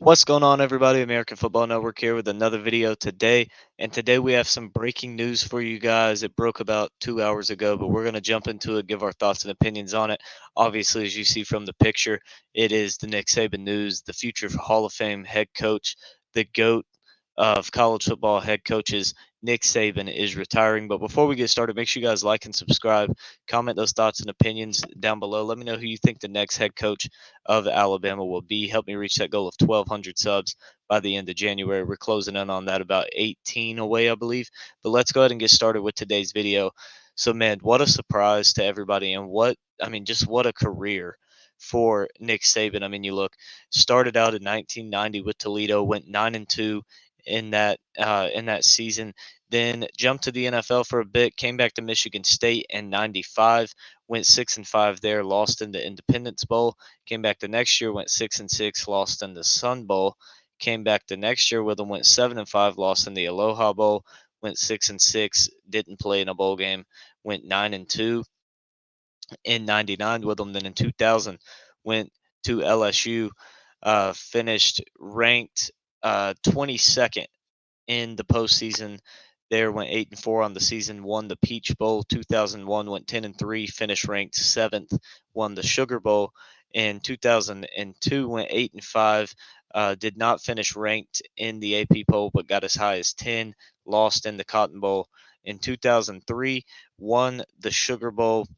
What's going on, everybody? American Football Network here with another video today. And today we have some breaking news for you guys. It broke about 2 hours ago, but we're going to jump into it, give our thoughts and opinions on it. Obviously, as you see from the picture, it is the Nick Saban news, the future Hall of Fame head coach, the GOAT of college football head coaches. Nick Saban is retiring. But before we get started, make sure you guys like and subscribe. Comment those thoughts and opinions down below. Let me know who you think the next head coach of Alabama will be. Help me reach that goal of 1,200 subs by the end of January. We're closing in on that, about 18 away, I believe. But let's go ahead and get started with today's video. So, man, what a surprise to everybody, and just what a career for Nick Saban. I mean, you look, started out in 1990 with Toledo, went 9-2 in that season. Then jumped to the NFL for a bit, came back to Michigan State in '95, went 6-5 there, lost in the Independence Bowl. Came back the next year, went 6-6, lost in the Sun Bowl. Came back the next year with them, went 7-5, lost in the Aloha Bowl. Went 6-6, didn't play in a bowl game. Went 9-2 in '99 with them. Then in 2000, went to LSU, finished ranked 22nd in the postseason. There went 8-4 on the season, won the Peach Bowl. 2001 went 10-3, finished ranked seventh, won the Sugar Bowl. In 2002 went 8-5, did not finish ranked in the AP poll, but got as high as 10, lost in the Cotton Bowl. In 2003 won the Sugar Bowl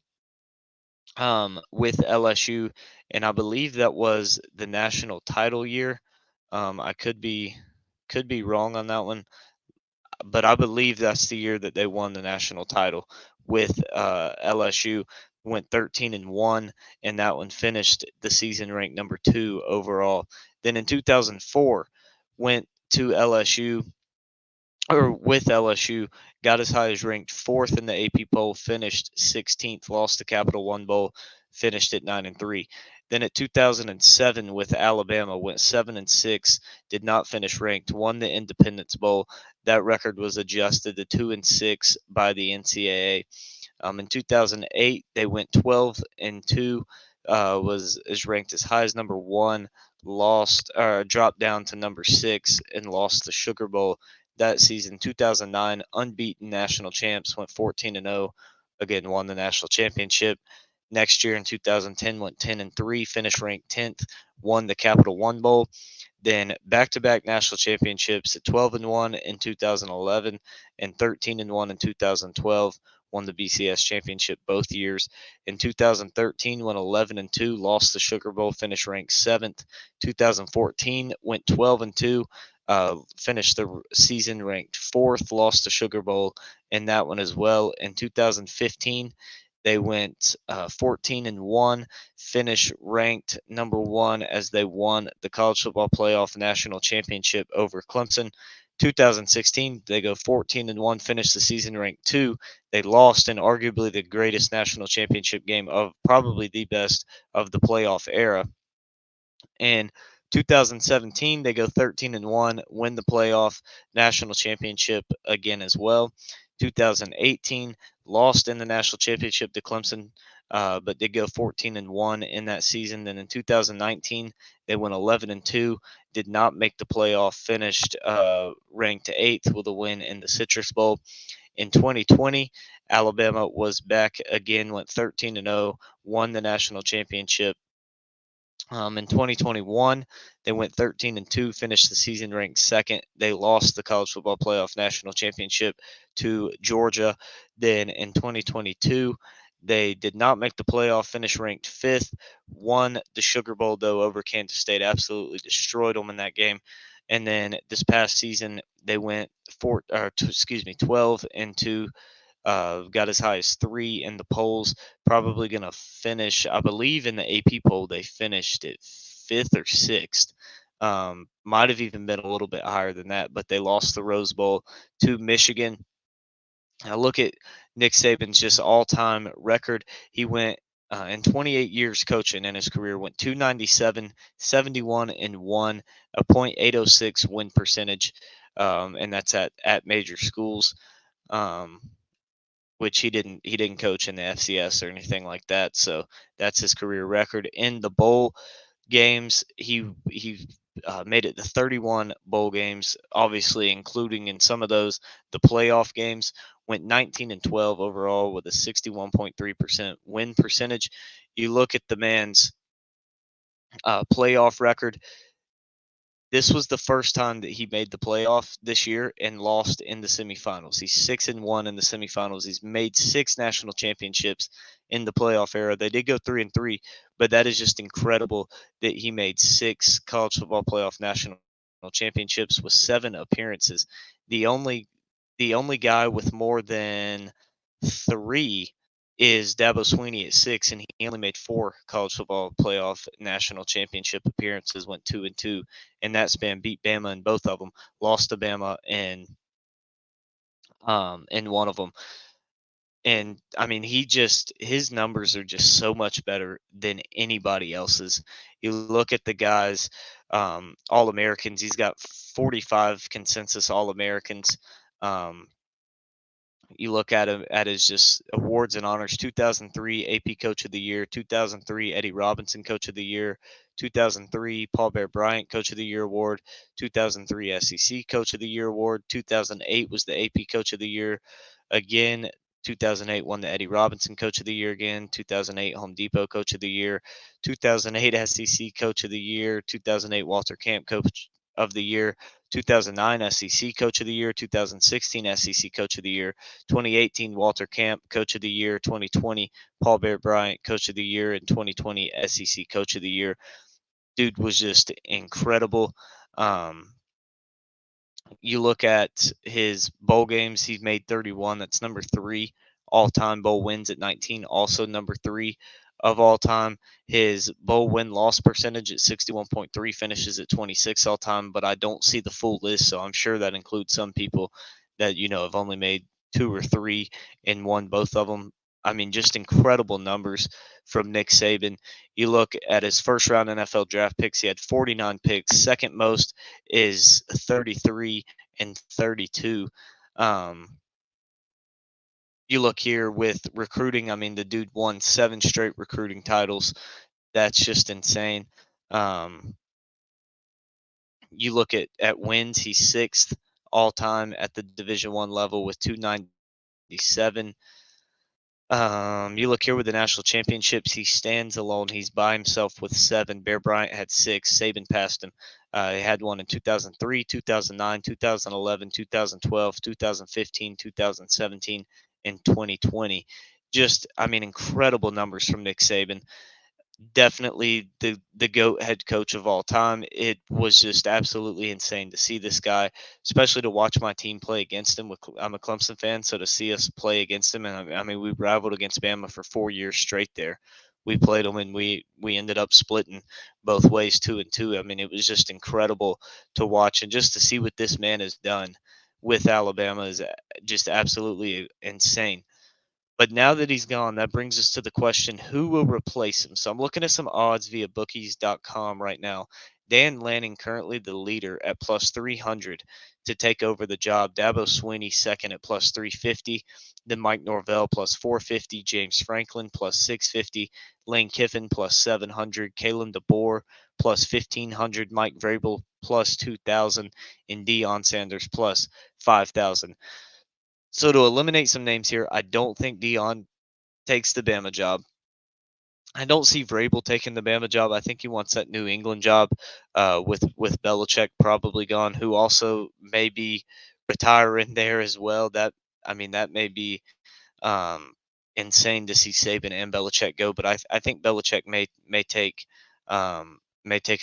with LSU, and I believe that was the national title year. I could be wrong on that one, but I believe that's the year that they won the national title with LSU. Went 13-1, and that one finished the season ranked number 2 overall. Then in 2004, went to LSU or with LSU, got as high as ranked fourth in the AP poll, finished 16th, lost the Capital One Bowl, finished at 9-3. Then at 2007 with Alabama, went 7-6, did not finish ranked, won the Independence Bowl. That record was adjusted to 2-6 by the NCAA. In 2008, they went 12-2, was is ranked as high as number one, lost or dropped down to number six, and lost the Sugar Bowl that season. 2009, unbeaten national champs, went 14-0, again won the national championship. Next year in 2010, went 10-3, finished ranked 10th, won the Capital One Bowl. Then back-to-back national championships at 12-1 in 2011 and 13-1 in 2012. Won the BCS championship both years. In 2013, went 11-2, lost the Sugar Bowl, finished ranked seventh. 2014, went 12-2, finished the season ranked fourth, lost the Sugar Bowl in that one as well. In 2015, they went 14-1, finished ranked number one as they won the college football playoff national championship over Clemson. 2016, they go 14-1, finish the season ranked two. They lost in arguably the greatest national championship game of probably the best of the playoff era. In 2017, they go 13-1, win the playoff national championship again as well. 2018, lost in the national championship to Clemson, but did go 14-1 in that season. Then in 2019, they went 11-2, did not make the playoff, finished ranked eighth with a win in the Citrus Bowl. In 2020, Alabama was back again, went 13-0, won the national championship. In 2021, they went 13-2, finished the season ranked second. They lost the college football playoff national championship to Georgia. Then in 2022, they did not make the playoff, finished ranked fifth, won the Sugar Bowl though over Kansas State, absolutely destroyed them in that game. And then this past season, they went 12-2, got as high as three in the polls. Probably going to finish, I believe, in the AP poll, they finished at fifth or sixth. Might have even been a little bit higher than that, but they lost the Rose Bowl to Michigan. Now look at Nick Saban's just all-time record. He went in 28 years coaching in his career, went 297, 71-1, a .806 win percentage, and that's at major schools. Um, which he didn't coach in the FCS or anything like that. So that's his career record in the bowl games. He made it to 31 bowl games, obviously including in some of those the playoff games. Went 19-12 overall with a 61.3% win percentage. You look at the man's playoff record. This was the first time that he made the playoff this year and lost in the semifinals. He's 6-1 in the semifinals. He's made 6 national championships in the playoff era. They did go 3-3, but that is just incredible that he made 6 college football playoff national championships with 7 appearances. The only the only guy with more than three is Dabo Sweeney at 6, and he only made 4 college football playoff national championship appearances, went 2-2 in that span, beat Bama in both of them, lost to Bama in one of them. And I mean, his numbers are just so much better than anybody else's. You look at the guys, All Americans. He's got 45 consensus All Americans. Um, you look at him at his just awards and honors: 2003 AP Coach of the Year, 2003 Eddie Robinson Coach of the Year, 2003 Paul Bear Bryant Coach of the Year award, 2003 SEC Coach of the Year award, 2008 was the AP Coach of the Year again. 2008 won the Eddie Robinson Coach of the Year again. 2008 Home Depot Coach of the Year. 2008 SEC Coach of the Year. 2008 Walter Camp Coach of the Year. 2009 SEC Coach of the Year. 2016 SEC Coach of the Year. 2018 Walter Camp Coach of the Year. 2020 Paul Bear Bryant Coach of the Year. And 2020 SEC Coach of the Year. Dude was just incredible. Um, you look at his bowl games, he's made 31. That's number 3 all time. Bowl wins at 19, also number 3 of all time. His bowl win loss percentage at 61.3 finishes at 26 all time, but I don't see the full list, so I'm sure that includes some people that have only made 2 or 3 and won both of them. I mean, just incredible numbers from Nick Saban. You look at his first round NFL draft picks, he had 49 picks. Second most is 33 and 32. Um, you look here with recruiting. I mean, the dude won 7 straight recruiting titles. That's just insane. Um, you look at wins. He's sixth all time at the Division 1 level with 297. You look here with the national championships, he stands alone. He's by himself with 7. Bear Bryant had 6. Saban passed him. He had one in 2003, 2009, 2011, 2012, 2015, 2017, and 2020. Just, I mean, incredible numbers from Nick Saban. Definitely the GOAT head coach of all time. It was just absolutely insane to see this guy, especially to watch my team play against him. I'm a Clemson fan, so to see us play against him, and I mean, we rivaled against Bama for 4 years straight there. We played them, and we ended up splitting both ways, 2-2. I mean, it was just incredible to watch, and just to see what this man has done with Alabama is just absolutely insane. But now that he's gone, that brings us to the question, who will replace him? So I'm looking at some odds via bookies.com right now. Dan Lanning currently the leader at plus 300 to take over the job. Dabo Sweeney second at plus 350. Then Mike Norvell plus 450. James Franklin plus 650. Lane Kiffin plus 700. Kalen DeBoer plus 1500. Mike Vrabel plus 2000. And Deion Sanders plus 5000. So to eliminate some names here, I don't think Dion takes the Bama job. I don't see Vrabel taking the Bama job. I think he wants that New England job with Belichick probably gone, who also may be retiring there as well. That may be um, insane to see Saban and Belichick go, but I think Belichick may take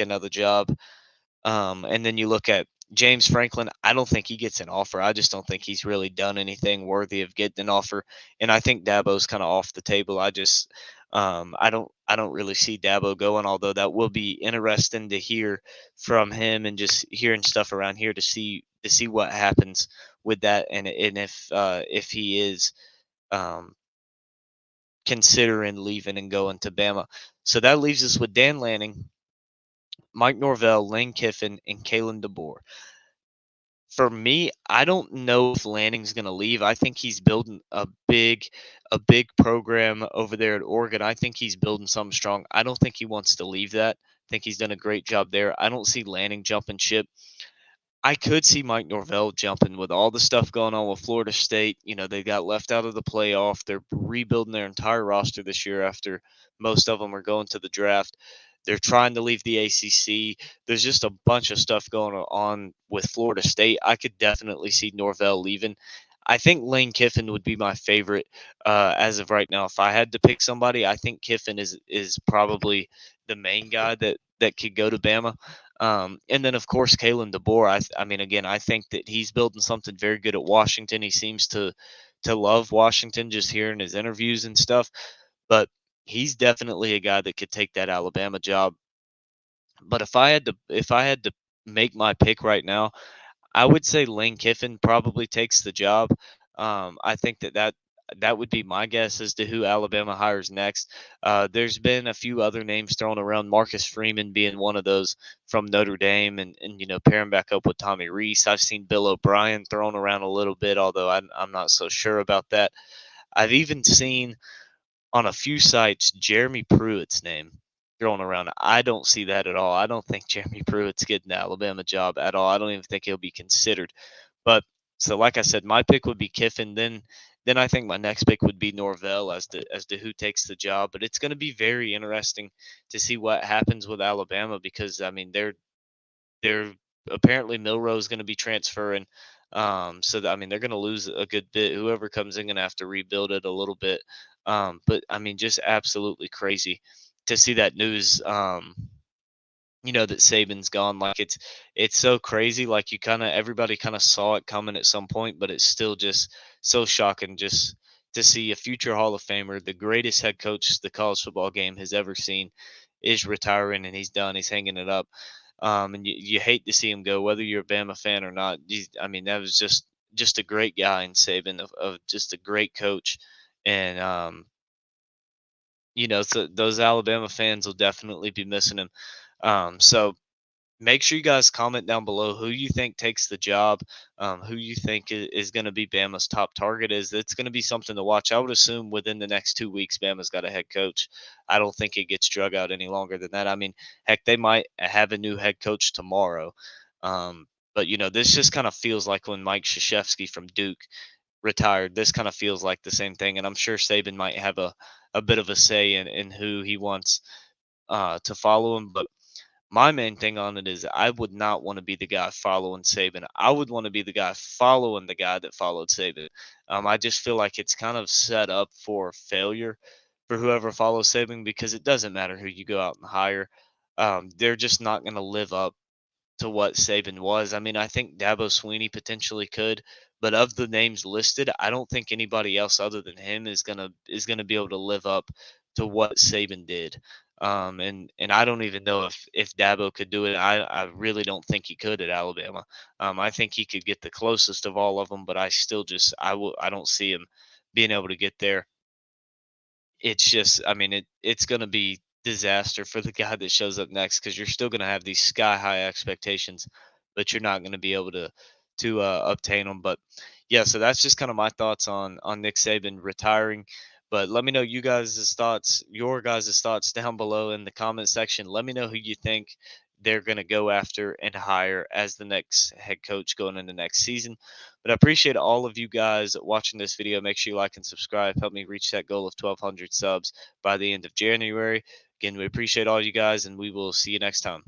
another job. And then you look at James Franklin. I don't think he gets an offer. I just don't think he's really done anything worthy of getting an offer. And I think Dabo's kind of off the table. I don't really see Dabo going. Although that will be interesting to hear from him and just hearing stuff around here to see what happens with that and if he is um, considering leaving and going to Bama. So that leaves us with Dan Lanning, Mike Norvell, Lane Kiffin, and Kalen DeBoer. For me, I don't know if Lanning's going to leave. I think he's building a big program over there at Oregon. I think he's building something strong. I don't think he wants to leave that. think he's done a great job there. I don't see Lanning jumping ship. I could see Mike Norvell jumping with all the stuff going on with Florida State. You know, they got left out of the playoff. They're rebuilding their entire roster this year after most of them are going to the draft. They're trying to leave the ACC. There's just a bunch of stuff going on with Florida State. I could definitely see Norvell leaving. I think Lane Kiffin would be my favorite as of right now. If I had to pick somebody, I think Kiffin is probably the main guy that could go to Bama. And then of course Kalen DeBoer. I mean, again, I think that he's building something very good at Washington. He seems to love Washington, just hearing his interviews and stuff. But he's definitely a guy that could take that Alabama job. But if I had to make my pick right now, I would say Lane Kiffin probably takes the job. I think that would be my guess as to who Alabama hires next. There's been a few other names thrown around, Marcus Freeman being one of those from Notre Dame, and pairing back up with Tommy Reese. I've seen Bill O'Brien thrown around a little bit, although I'm not so sure about that. I've even seen on a few sites Jeremy Pruitt's name thrown around. I don't see that at all. I don't think Jeremy Pruitt's getting the Alabama job at all. I don't even think he'll be considered. But so like I said, my pick would be Kiffin. Then I think my next pick would be Norvell as to who takes the job. But it's going to be very interesting to see what happens with Alabama because I mean they're apparently Milroe's going to be transferring. So that, I mean they're going to lose a good bit. Whoever comes in going to have to rebuild it a little bit. But I mean just absolutely crazy to see that news. That Saban's gone. Like it's so crazy. Like you kind of everybody kind of saw it coming at some point, but it's still just so shocking just to see a future Hall of Famer, the greatest head coach the college football game has ever seen, is retiring and he's done. He's hanging it up. And you hate to see him go, whether you're a Bama fan or not. I mean, that was just a great guy in Saban, of just a great coach, and so those Alabama fans will definitely be missing him. So make sure you guys comment down below who you think takes the job, who you think is going to be Bama's top target. Is it's going to be something to watch. I would assume within the next 2 weeks, Bama's got a head coach. I don't think it gets drug out any longer than that. I mean, heck, they might have a new head coach tomorrow. But this just kind of feels like when Mike Krzyzewski from Duke retired. This kind of feels like the same thing, and I'm sure Saban might have a bit of a say in who he wants to follow him. But my main thing on it is I would not want to be the guy following Saban. I would want to be the guy following the guy that followed Saban. I just feel like it's kind of set up for failure for whoever follows Saban because it doesn't matter who you go out and hire. They're just not going to live up to what Saban was. I mean, I think Dabo Sweeney potentially could, but of the names listed, I don't think anybody else other than him is gonna be able to live up to what Saban did. And I don't even know if Dabo could do it. I really don't think he could at Alabama. I think he could get the closest of all of them, but I still just I don't see him being able to get there. It's just, I mean, it's gonna be disaster for the guy that shows up next because you're still gonna have these sky high expectations, but you're not gonna be able to obtain them. But yeah, so that's just kind of my thoughts on Nick Saban retiring. But let me know your guys' thoughts down below in the comment section. Let me know who you think they're gonna go after and hire as the next head coach going into next season. But I appreciate all of you guys watching this video. Make sure you like and subscribe. Help me reach that goal of 1,200 subs by the end of January. Again, we appreciate all you guys, and we will see you next time.